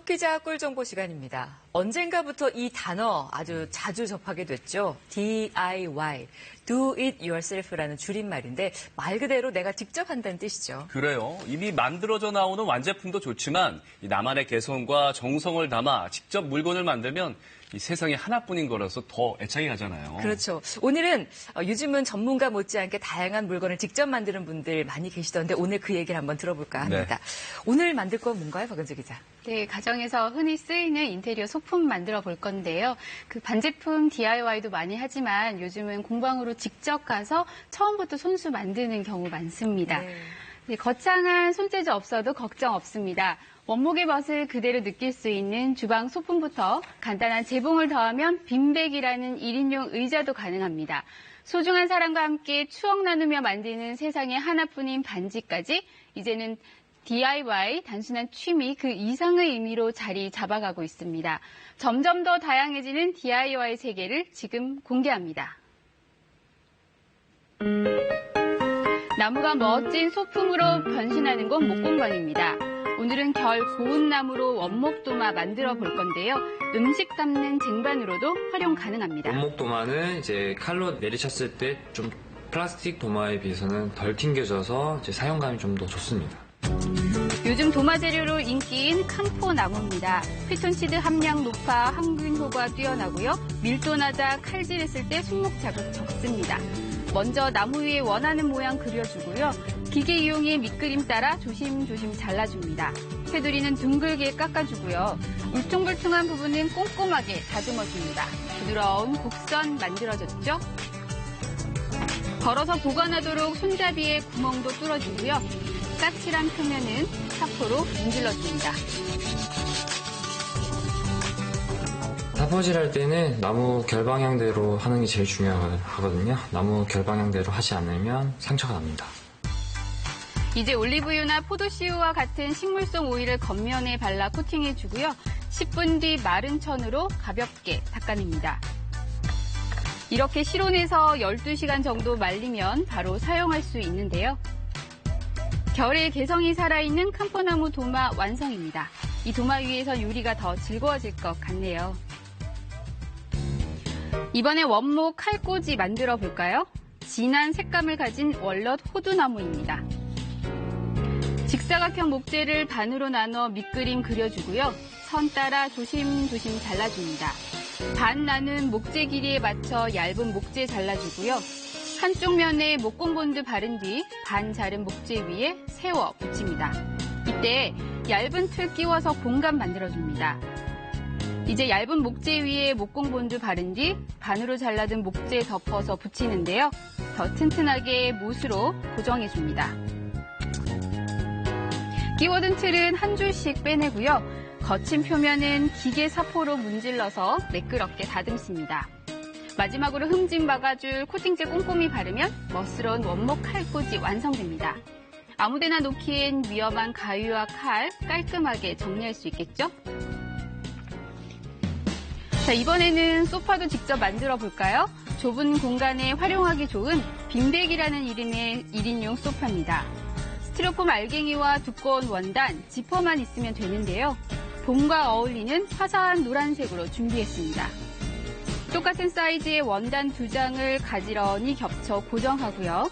기자 꿀정보 시간입니다. 언젠가부터 이 단어 아주 자주 접하게 됐죠. DIY, Do It Yourself라는 줄임말인데 말 그대로 내가 직접 한다는 뜻이죠. 그래요. 이미 만들어져 나오는 완제품도 좋지만 나만의 개성과 정성을 담아 직접 물건을 만들면 이 세상에 하나뿐인 거라서 더 애착이 가잖아요. 그렇죠. 오늘은 요즘은 전문가 못지않게 다양한 물건을 직접 만드는 분들 많이 계시던데 오늘 그 얘기를 한번 들어볼까 합니다. 네. 오늘 만들 건 뭔가요, 박은주 기자? 네, 가정에서 흔히 쓰이는 인테리어 소품 만들어 볼 건데요. 그 반제품 DIY도 많이 하지만 요즘은 공방으로 직접 가서 처음부터 손수 만드는 경우 많습니다. 네, 거창한 손재주 없어도 걱정 없습니다. 원목의 멋을 그대로 느낄 수 있는 주방 소품부터 간단한 재봉을 더하면 빈백이라는 1인용 의자도 가능합니다. 소중한 사람과 함께 추억 나누며 만드는 세상에 하나뿐인 반지까지 이제는 DIY, 단순한 취미 그 이상의 의미로 자리 잡아가고 있습니다. 점점 더 다양해지는 DIY 세계를 지금 공개합니다. 나무가 멋진 소품으로 변신하는 건 목공방입니다. 오늘은 결 고운 나무로 원목 도마 만들어 볼 건데요. 음식 담는 쟁반으로도 활용 가능합니다. 원목 도마는 이제 칼로 내리쳤을 때 좀 플라스틱 도마에 비해서는 덜 튕겨져서 이제 사용감이 좀 더 좋습니다. 요즘 도마 재료로 인기인 캄포 나무입니다. 피톤치드 함량 높아 항균 효과 뛰어나고요. 밀도 낮아 칼질했을 때 손목 자극 적습니다. 먼저 나무 위에 원하는 모양 그려주고요. 기계 이용해 밑그림 따라 조심조심 잘라줍니다. 테두리는 둥글게 깎아주고요. 울퉁불퉁한 부분은 꼼꼼하게 다듬어줍니다. 부드러운 곡선 만들어졌죠? 걸어서 보관하도록 손잡이에 구멍도 뚫어주고요. 까칠한 표면은 사포로 문질러줍니다. 사포질 할 때는 나무 결방향대로 하는 게 제일 중요하거든요. 나무 결방향대로 하지 않으면 상처가 납니다. 이제 올리브유나 포도씨유와 같은 식물성 오일을 겉면에 발라 코팅해주고요. 10분 뒤 마른 천으로 가볍게 닦아냅니다. 이렇게 실온에서 12시간 정도 말리면 바로 사용할 수 있는데요. 결의 개성이 살아있는 캄포나무 도마 완성입니다. 이 도마 위에서 요리가 더 즐거워질 것 같네요. 이번에 원목 칼꽂이 만들어 볼까요? 진한 색감을 가진 월넛 호두나무입니다. 직사각형 목재를 반으로 나눠 밑그림 그려주고요. 선 따라 조심조심 잘라줍니다. 반 나눈 목재 길이에 맞춰 얇은 목재 잘라주고요. 한쪽 면에 목공본드 바른 뒤 반 자른 목재 위에 세워 붙입니다. 이때 얇은 틀 끼워서 공간 만들어줍니다. 이제 얇은 목재 위에 목공본드 바른 뒤 반으로 잘라둔 목재 덮어서 붙이는데요. 더 튼튼하게 못으로 고정해줍니다. 끼워둔 틀은 한 줄씩 빼내고요. 거친 표면은 기계 사포로 문질러서 매끄럽게 다듬습니다. 마지막으로 흠집 막아줄 코팅제 꼼꼼히 바르면 멋스러운 원목 칼꽂이 완성됩니다. 아무데나 놓기엔 위험한 가위와 칼 깔끔하게 정리할 수 있겠죠? 자, 이번에는 소파도 직접 만들어 볼까요? 좁은 공간에 활용하기 좋은 빈백이라는 이름의 1인용 소파입니다. 스티로폼 알갱이와 두꺼운 원단, 지퍼만 있으면 되는데요. 봄과 어울리는 화사한 노란색으로 준비했습니다. 똑같은 사이즈의 원단 2장을 가지런히 겹쳐 고정하고요.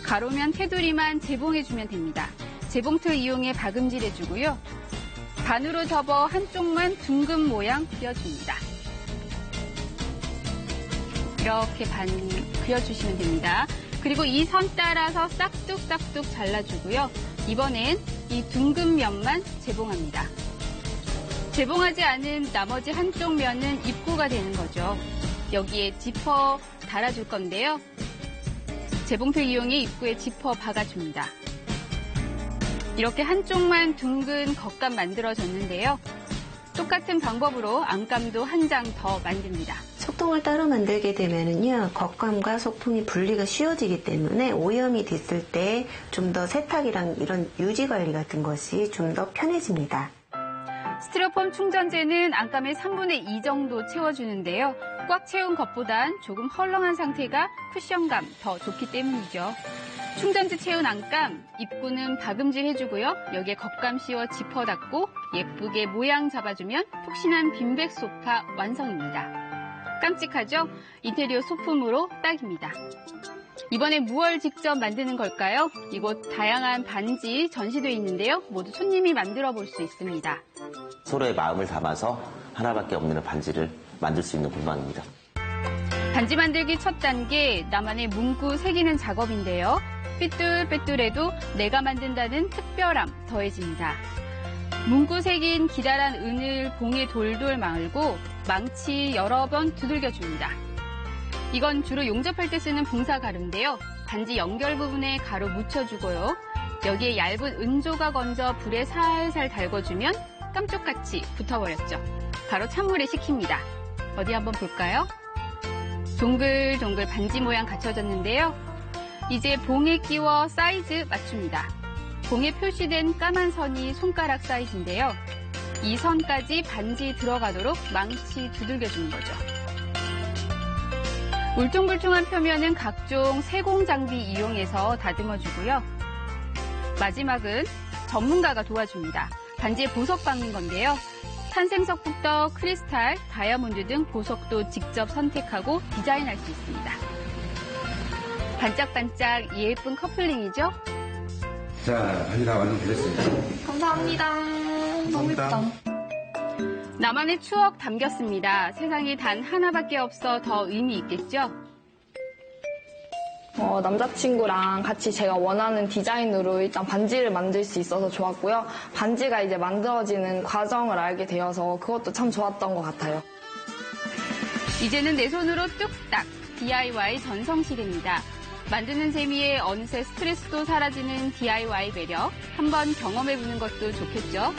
가로면 테두리만 재봉해주면 됩니다. 재봉틀 이용해 박음질해주고요. 반으로 접어 한쪽만 둥근 모양 그려줍니다. 이렇게 반 그려주시면 됩니다. 그리고 이 선 따라서 싹둑싹둑 잘라주고요. 이번엔 이 둥근 면만 재봉합니다. 재봉하지 않은 나머지 한쪽 면은 입구가 되는 거죠. 여기에 지퍼 달아줄 건데요. 재봉틀 이용해 입구에 지퍼 박아줍니다. 이렇게 한쪽만 둥근 겉감 만들어졌는데요. 똑같은 방법으로 안감도 한 장 더 만듭니다. 소통을 따로 만들게 되면은요, 겉감과 소통이 분리가 쉬워지기 때문에 오염이 됐을 때 좀 더 세탁이랑 이런 유지 관리 같은 것이 좀 더 편해집니다. 스티로폼 충전재는 안감의 3분의 2 정도 채워주는데요. 꽉 채운 것보단 조금 헐렁한 상태가 쿠션감 더 좋기 때문이죠. 충전지 채운 안감, 입구는 박음질 해주고요. 여기에 겉감 씌워 지퍼 닫고 예쁘게 모양 잡아주면 푹신한 빈백 소파 완성입니다. 깜찍하죠? 인테리어 소품으로 딱입니다. 이번에 무얼 직접 만드는 걸까요? 이곳 다양한 반지 전시되어 있는데요. 모두 손님이 만들어 볼 수 있습니다. 서로의 마음을 담아서 하나밖에 없는 반지를 만들 수 있는 공방입니다. 반지 만들기 첫 단계, 나만의 문구 새기는 작업인데요. 삐뚤빼뚤해도 내가 만든다는 특별함 더해집니다. 문구 새긴 기다란 은을 봉에 돌돌 말고 망치 여러 번 두들겨줍니다. 이건 주로 용접할 때 쓰는 붕사 가루인데요. 반지 연결 부분에 가루 묻혀주고요. 여기에 얇은 은조각 얹어 불에 살살 달궈주면 깜쪽같이 붙어버렸죠. 바로 찬물에 식힙니다. 어디 한번 볼까요? 동글동글 반지 모양 갖춰졌는데요. 이제 봉에 끼워 사이즈 맞춥니다. 봉에 표시된 까만 선이 손가락 사이즈인데요. 이 선까지 반지 들어가도록 망치 두들겨주는 거죠. 울퉁불퉁한 표면은 각종 세공 장비 이용해서 다듬어주고요. 마지막은 전문가가 도와줍니다. 반지에 보석 박는 건데요. 탄생석 북덕, 크리스탈, 다이아몬드 등 보석도 직접 선택하고 디자인할 수 있습니다. 반짝반짝 예쁜 커플링이죠? 자, 반지 다 완성되셨습니다. 감사합니다. 너무 예쁘다. 나만의 추억 담겼습니다. 세상에 단 하나밖에 없어 더 의미 있겠죠? 남자친구랑 같이 제가 원하는 디자인으로 일단 반지를 만들 수 있어서 좋았고요. 반지가 이제 만들어지는 과정을 알게 되어서 그것도 참 좋았던 것 같아요. 이제는 내 손으로 뚝딱 DIY 전성시대입니다. 만드는 재미에 어느새 스트레스도 사라지는 DIY 매력 한번 경험해보는 것도 좋겠죠?